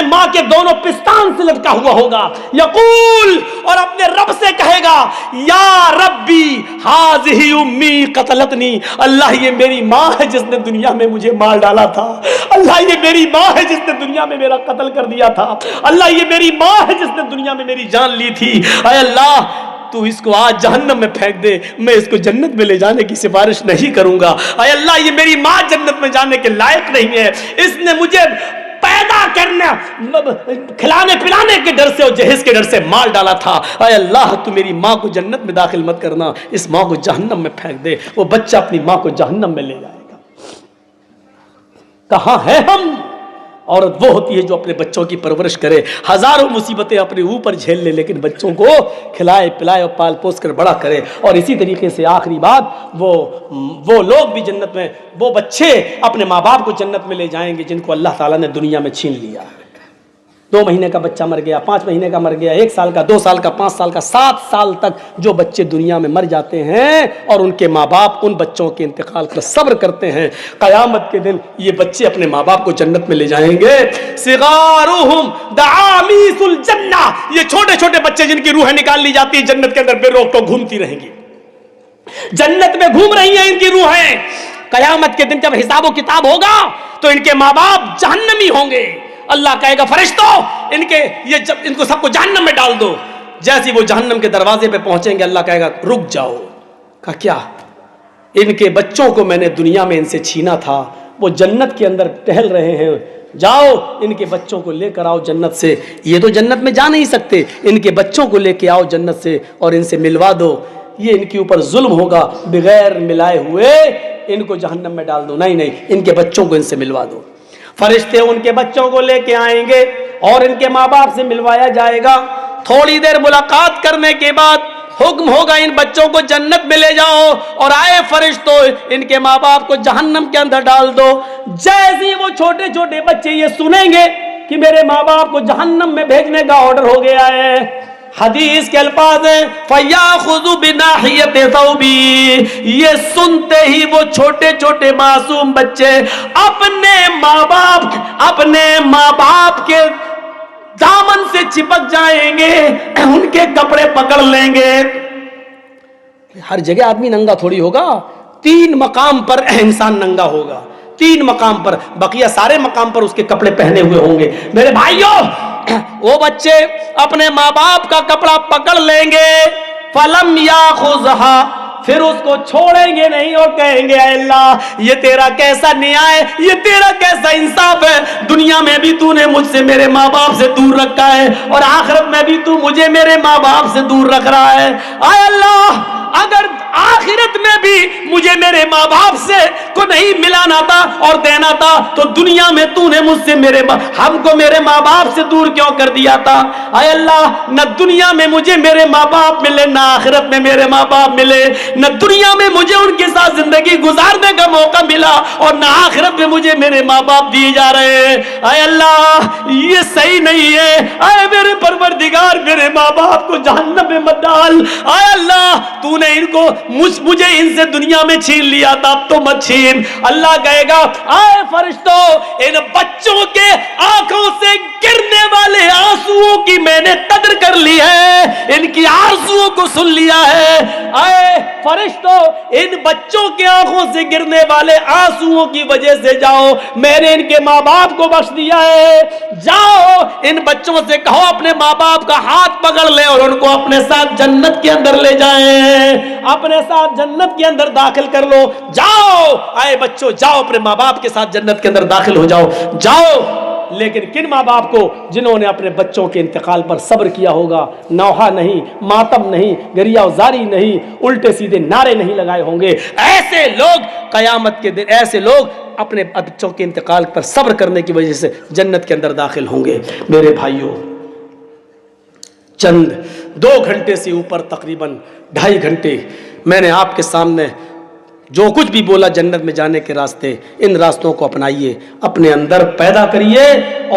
मां के दोनों पिस्तान से लटका हुआ होगा। यकूल, और अपने रब से कहेगा, या रब्बी हाज़िही उम्मी क़तलतनी, अल्लाह ये मेरी मां है जिसने दुनिया में मुझे मार डाला था। अल्लाह ये मेरी मां है जिसने दुनिया में मेरा कत्ल कर दिया था। अल्लाह ये मेरी मां है जिसने दुनिया में मेरी जान ली थी। ऐ अल्लाह, तू इसको आज जहन्नम में फेंक दे, मैं इसको जन्नत में ले जाने की सिफारिश नहीं करूंगा। ऐ अल्लाह, ये मेरी मां जन्नत में जाने के लायक नहीं है, इसने मुझे पैदा करना, खिलाने पिलाने के डर से और जहेज के डर से मार डाला था। ऐ अल्लाह, तू मेरी मां को जन्नत में दाखिल मत करना, इस मां को जहन्नम में फेंक दे। वो बच्चा अपनी मां को जहन्नम में ले जाएगा। कहां है हम? औरत वो होती है जो अपने बच्चों की परवरिश करे, हजारों मुसीबतें अपने ऊपर झेल ले, लेकिन बच्चों को खिलाए पिलाए और पाल पोस कर बड़ा करे। और इसी तरीके से आखिरी बात, वो लोग भी जन्नत में, वो बच्चे अपने माँ बाप को जन्नत में ले जाएंगे जिनको अल्लाह ताला ने दुनिया में छीन लिया। 2 महीने का बच्चा मर गया, 5 महीने का मर गया, 1 साल का, 2 साल का, 5 साल का, 7 साल तक जो बच्चे दुनिया में मर जाते हैं और उनके माँ बाप उन बच्चों के इंतकाल पर सब्र करते हैं, कयामत के दिन ये बच्चे अपने माँ बाप को जन्नत में ले जाएंगे। सिगारुहुम दामीसुल जन्ना, ये छोटे छोटे बच्चे जिनकी रूहें निकाल ली जाती है जन्नत के अंदर, बेरोक टोक घूमती रहेंगी, जन्नत में घूम रही हैं इनकी रूहें। कयामत के दिन जब हिसाब किताब होगा तो इनके माँ बाप जहन्नमी होंगे। अल्लाह कहेगा, फरिश्तों, इनको सबको जहन्नम में डाल दो। जैसे वो जहन्नम के दरवाजे पे पहुंचेंगे, अल्लाह कहेगा, रुक जाओ। कहा क्या? इनके बच्चों को मैंने दुनिया में इनसे छीना था, वो जन्नत के अंदर टहल रहे हैं, जाओ इनके बच्चों को लेकर आओ जन्नत से। ये तो जन्नत में जा नहीं सकते, इनके बच्चों को लेके आओ जन्नत से और इनसे मिलवा दो। ये इनके ऊपर जुल्म होगा, बगैर मिलाए हुए इनको जहन्नम में डाल दो। नहीं, इनके बच्चों को इनसे मिलवा दो। फरिश्ते उनके बच्चों को लेके आएंगे और इनके माँ बाप से मिलवाया जाएगा। थोड़ी देर मुलाकात करने के बाद हुक्म होगा, इन बच्चों को जन्नत में ले जाओ और आए फरिश्तों, इनके माँ बाप को जहन्नम के अंदर डाल दो। जैसे ही वो छोटे छोटे बच्चे ये सुनेंगे कि मेरे माँ बाप को जहन्नम में भेजने का ऑर्डर हो गया है, हदीस के अल्फाज हैं, फयाखुज़ु बिनाहियति सौबी, ये सुनते ही वो छोटे छोटे मासूम बच्चे अपने माँ बाप के दामन से चिपक जाएंगे, उनके कपड़े पकड़ लेंगे। हर जगह आदमी नंगा थोड़ी होगा, 3 मकाम पर इंसान नंगा होगा, 3 मकाम पर, बकिया सारे मकाम पर उसके कपड़े पहने हुए होंगे। मेरे भाइयों, वो बच्चे अपने माँ बाप का कपड़ा पकड़ लेंगे, फलम याखुज़हा, फिर उसको छोड़ेंगे नहीं और कहेंगे, अल्लाह ये तेरा कैसा न्याय, ये तेरा कैसा इंसाफ है। दुनिया में भी तूने मुझसे मेरे माँ बाप से दूर रखा है और आखिरत में भी तू मुझे मेरे माँ बाप से दूर रख रहा है। आय अल्लाह, अगर आखिरत में भी मुझे मेरे माँ बाप से को नहीं मिलाना था और देना था तो दुनिया में तूने मुझसे हमको मेरे माँ बाप से दूर क्यों कर दिया था। आय अल्लाह, न दुनिया में मुझे मेरे माँ बाप मिले, न आखिरत में मेरे माँ बाप मिले, न दुनिया में मुझे उनके साथ जिंदगी गुजारने का मौका मिला और न आखिरत में मुझे मेरे माँ बाप दिए जा रहे हैं। आय अल्लाह, ये सही नहीं है। आय मेरे परवरदिगार, मेरे माँ बाप को जहन्नम में मत डाल। आय अल्लाह, तूने इनको मुझे इनसे दुनिया में छीन लिया था, अब तो मत छीन। अल्लाह कहेगा, आए फरिश्तों, इन बच्चों के आंखों से गिरने वाले आंसुओं की मैंने कदर कर ली है, इनकी आरज़ुओं को सुन लिया है। आए फरिश्तों, इन बच्चों के आंखों से गिरने वाले आंसुओं की वजह से जाओ, मैंने इनके माँ बाप को बख्श दिया है। जाओ इन बच्चों से कहो अपने माँ बाप का हाथ पकड़ ले और उनको अपने साथ जन्नत के अंदर ले जाएं, अपने साथ जन्नत के अंदर दाखिल कर लो। जाओ आए बच्चों, जाओ अपने माँ बाप के साथ जन्नत के अंदर दाखिल हो जाओ, जाओ। लेकिन किन माँ बाप को? जिन्होंने अपने बच्चों के इंतकाल पर सब्र किया होगा, नौहा नहीं, मातम नहीं, गरियाजारी नहीं, उल्टे सीधे नारे नहीं लगाए होंगे। ऐसे लोग कयामत के दिन, ऐसे लोग अपने बच्चों के इंतकाल पर सब्र करने की वजह से जन्नत के अंदर दाखिल होंगे। मेरे भाइयों, चंद 2 घंटे से ऊपर, तकरीबन 2.5 घंटे मैंने आपके सामने जो कुछ भी बोला जन्नत में जाने के रास्ते, इन रास्तों को अपनाइए, अपने अंदर पैदा करिए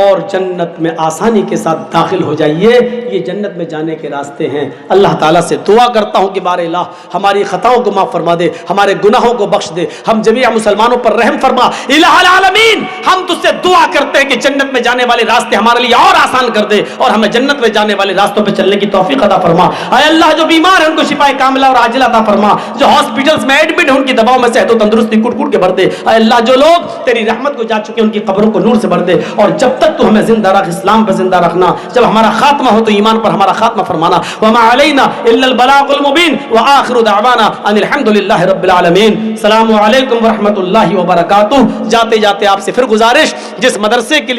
और जन्नत में आसानी के साथ दाखिल हो जाइए। ये जन्नत में जाने के रास्ते हैं। अल्लाह ताला से दुआ करता हूँ कि बारे अल्लाह हमारी खताओं को माफ़ फरमा दे, हमारे गुनाहों को बख्श दे, हम जमीया मुसलमानों पर रहम फरमा। इलाहुल आलमीन, हम तुझसे दुआ करते हैं कि जन्नत में जाने वाले रास्ते हमारे लिए और आसान कर दे और हमें जन्नत में जाने वाले रास्तों पर चलने की तौफीक अता फरमा। ऐ अल्लाह, जो बीमार है उनको शिफाए कामिला और आजिला अता फरमा, जो हॉस्पिटल्स में एडमिट है उनकी दवाओं में सेहत तंदुरुस्ती कुट-कुट के भर दे। अल्लाह, जो लोग तेरी रहमत को जा चुके उनकी कब्रों को नूर से भर दे और जब तक तू हमें जिंदा रख, इस्लाम पर जिंदा रखना, जब हमारा खात्मा हो तो ईमान पर हमारा खात्मा फरमाना। वमा अलैना इल्लल बलागुल मुबीन व आखिरु दअवाना अनिल हम्दुलिल्लाहि रब्बिल आलमीन। अस्सलामु अलैकुम व रहमतुल्लाहि व बरकातुहू। जाते जाते आपसे फिर गुजारिश, जिस मदरसे के लिए